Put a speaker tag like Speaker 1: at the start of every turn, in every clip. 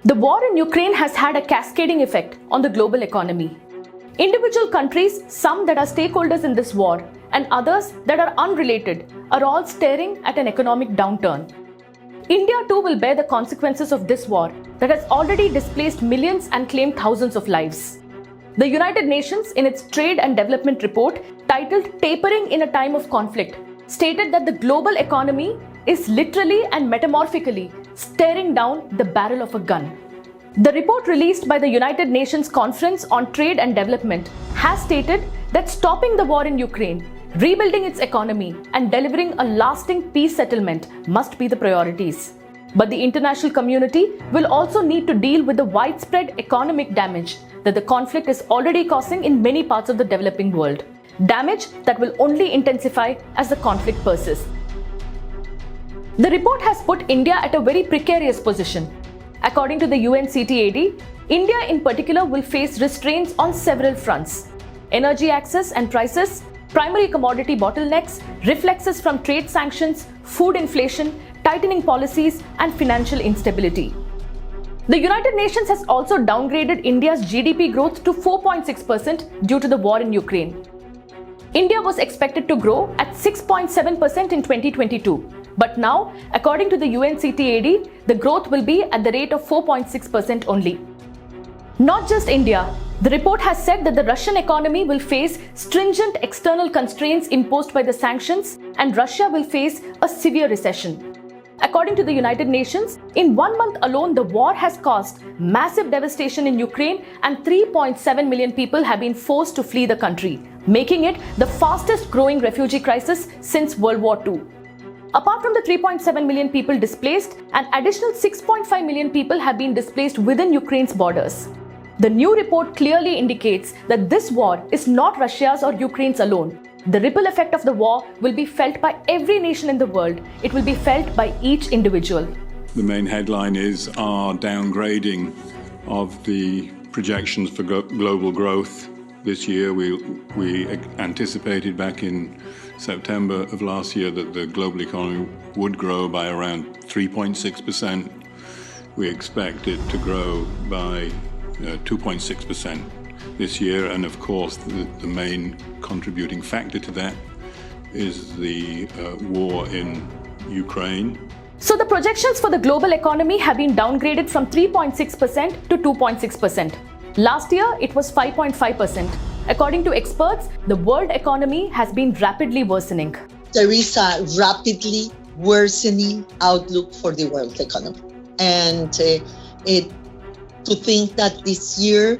Speaker 1: The war in Ukraine has had a cascading effect on the global economy. Individual countries, some that are stakeholders in this war and others that are unrelated, are all staring at an economic downturn. India too will bear the consequences of this war that has already displaced millions and claimed thousands of lives. The United Nations, in its Trade and Development Report titled Tapering in a Time of Conflict, stated that the global economy is literally and metamorphically staring down the barrel of a gun. The report released by the United Nations Conference on Trade and Development has stated that stopping the war in Ukraine, rebuilding its economy, and delivering a lasting peace settlement must be the priorities. But the international community will also need to deal with the widespread economic damage that the conflict is already causing in many parts of the developing world. Damage that will only intensify as the conflict persists. The report has put India at a very precarious position. According to the UNCTAD, India in particular will face restraints on several fronts: energy access and prices, primary commodity bottlenecks, reflexes from trade sanctions, food inflation, tightening policies, and financial instability. The United Nations has also downgraded India's GDP growth to 4.6% due to the war in Ukraine. India was expected to grow at 6.7% in 2022. But now, according to the UNCTAD, the growth will be at the rate of 4.6% only. Not just India, the report has said that the Russian economy will face stringent external constraints imposed by the sanctions, and Russia will face a severe recession. According to the United Nations, in 1 month alone, the war has caused massive devastation in Ukraine, and 3.7 million people have been forced to flee the country, making it the fastest growing refugee crisis since World War II. Apart from the 3.7 million people displaced, an additional 6.5 million people have been displaced within Ukraine's borders. The new report clearly indicates that this war is not Russia's or Ukraine's alone. The ripple effect of the war will be felt by every nation in the world. It will be felt by each individual.
Speaker 2: The main headline is our downgrading of the projections for global growth this year. We anticipated back in September of last year that the global economy would grow by around 3.6%. We expect it to grow by 2.6% this year, and of course the main contributing factor to that is the war in Ukraine.
Speaker 1: So the projections for the global economy have been downgraded from 3.6% to 2.6%. Last year it was 5.5%. According to experts, the world economy has been rapidly worsening.
Speaker 3: There is a rapidly worsening outlook for the world economy. And to think that this year,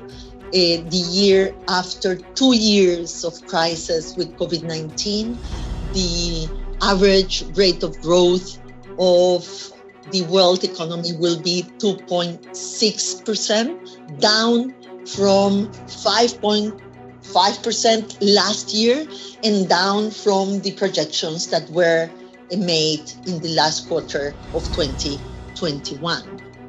Speaker 3: the year after 2 years of crisis with COVID-19, the average rate of growth of the world economy will be 2.6%, down from 5.5% last year, and down from the projections that were made in the last quarter of 2021.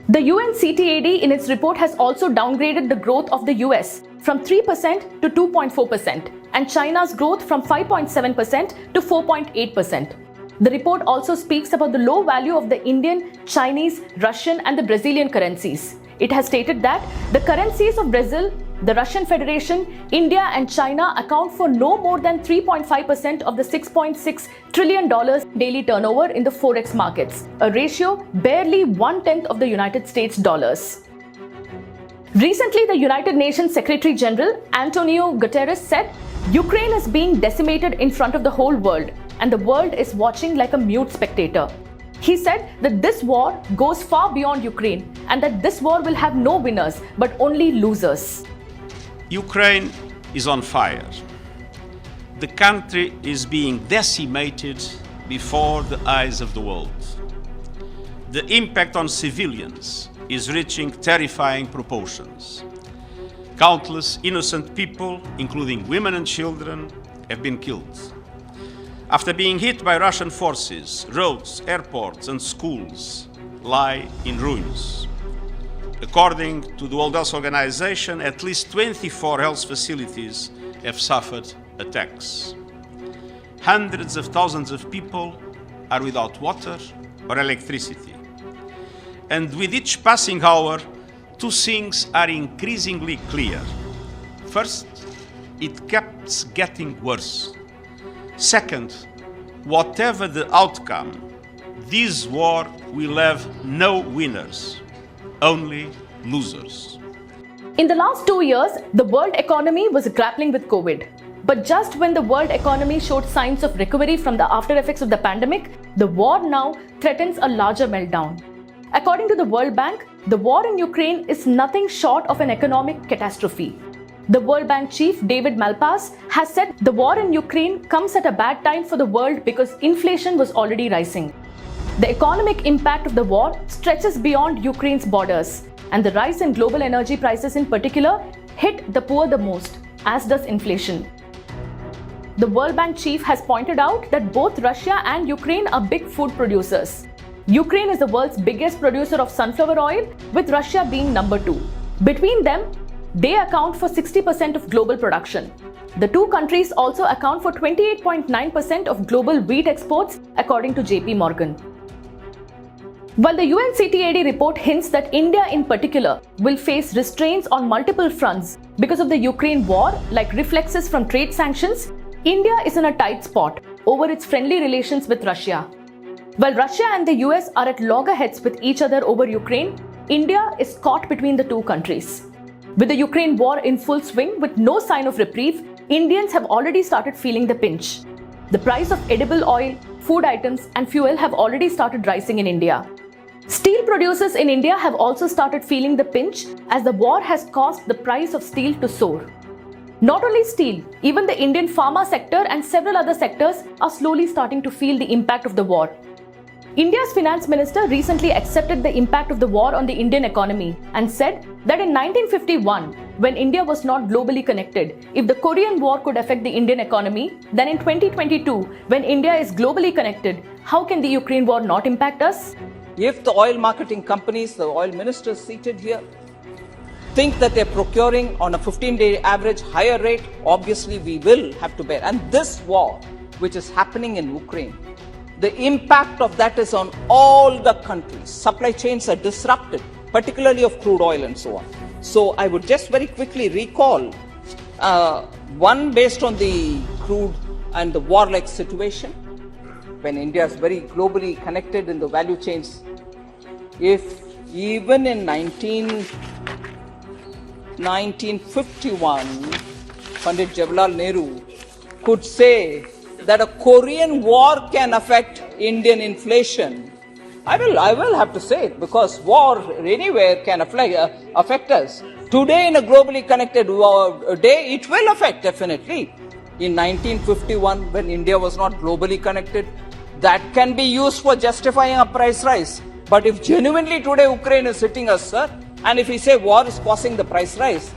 Speaker 1: The UNCTAD in its report has also downgraded the growth of the US from 3% to 2.4% and China's growth from 5.7% to 4.8%. The report also speaks about the low value of the Indian, Chinese, Russian and the Brazilian currencies. It has stated that the currencies of Brazil, the Russian Federation, India and China account for no more than 3.5% of the $6.6 trillion daily turnover in the forex markets, a ratio barely 1/10 of the United States dollars. Recently, the United Nations Secretary General Antonio Guterres said, Ukraine is being decimated in front of the whole world, and the world is watching like a mute spectator. He said that this war goes far beyond Ukraine and that this war will have no winners but only losers.
Speaker 4: Ukraine is on fire. The country is being decimated before the eyes of the world. The impact on civilians is reaching terrifying proportions. Countless innocent people, including women and children, have been killed. After being hit by Russian forces, roads, airports and schools lie in ruins. According to the World Health Organization, at least 24 health facilities have suffered attacks. Hundreds of thousands of people are without water or electricity. And with each passing hour, two things are increasingly clear. First, it keeps getting worse. Second, whatever the outcome, this war will have no winners, only losers.
Speaker 1: In the last 2 years, the world economy was grappling with COVID. But just when the world economy showed signs of recovery from the after effects of the pandemic, the war now threatens a larger meltdown. According to the World Bank, the war in Ukraine is nothing short of an economic catastrophe. The World Bank chief David Malpass has said the war in Ukraine comes at a bad time for the world because inflation was already rising. The economic impact of the war stretches beyond Ukraine's borders, and the rise in global energy prices in particular hit the poor the most, as does inflation. The World Bank chief has pointed out that both Russia and Ukraine are big food producers. Ukraine is the world's biggest producer of sunflower oil, with Russia being number 2. Between them, they account for 60% of global production. The two countries also account for 28.9% of global wheat exports, according to JP Morgan. While the UNCTAD report hints that India in particular will face restraints on multiple fronts because of the Ukraine war, like reflexes from trade sanctions, India is in a tight spot over its friendly relations with Russia. While Russia and the US are at loggerheads with each other over Ukraine, India is caught between the two countries. With the Ukraine war in full swing with no sign of reprieve, Indians have already started feeling the pinch. The price of edible oil, food items and fuel have already started rising in India. Steel producers in India have also started feeling the pinch as the war has caused the price of steel to soar. Not only steel, even the Indian pharma sector and several other sectors are slowly starting to feel the impact of the war. India's finance minister recently accepted the impact of the war on the Indian economy and said that in 1951, when India was not globally connected, if the Korean War could affect the Indian economy, then in 2022, when India is globally connected, how can the Ukraine war not impact us?
Speaker 5: If the oil marketing companies, the oil ministers seated here, think that they're procuring on a 15-day average higher rate, obviously we will have to bear. And this war, which is happening in Ukraine, the impact of that is on all the countries. Supply chains are disrupted, particularly of crude oil and so on. So I would just very quickly recall one based on the crude and the war-like situation, when India is very globally connected in the value chains. If even in 1951, Pandit Jawaharlal Nehru could say that a Korean war can affect Indian inflation, I will have to say it, because war anywhere can affect us. Today in a globally connected day, it will affect definitely. In 1951, when India was not globally connected, that can be used for justifying a price rise. But if genuinely today Ukraine is hitting us, sir, and if we say war is causing the price rise,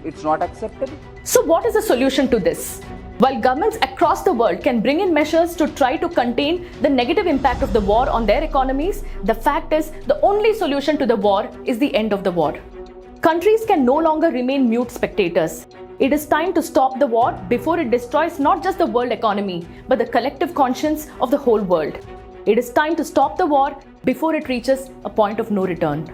Speaker 5: it's not acceptable.
Speaker 1: So what is the solution to this? While governments across the world can bring in measures to try to contain the negative impact of the war on their economies, the fact is the only solution to the war is the end of the war. Countries can no longer remain mute spectators. It is time to stop the war before it destroys not just the world economy, but the collective conscience of the whole world. It is time to stop the war before it reaches a point of no return.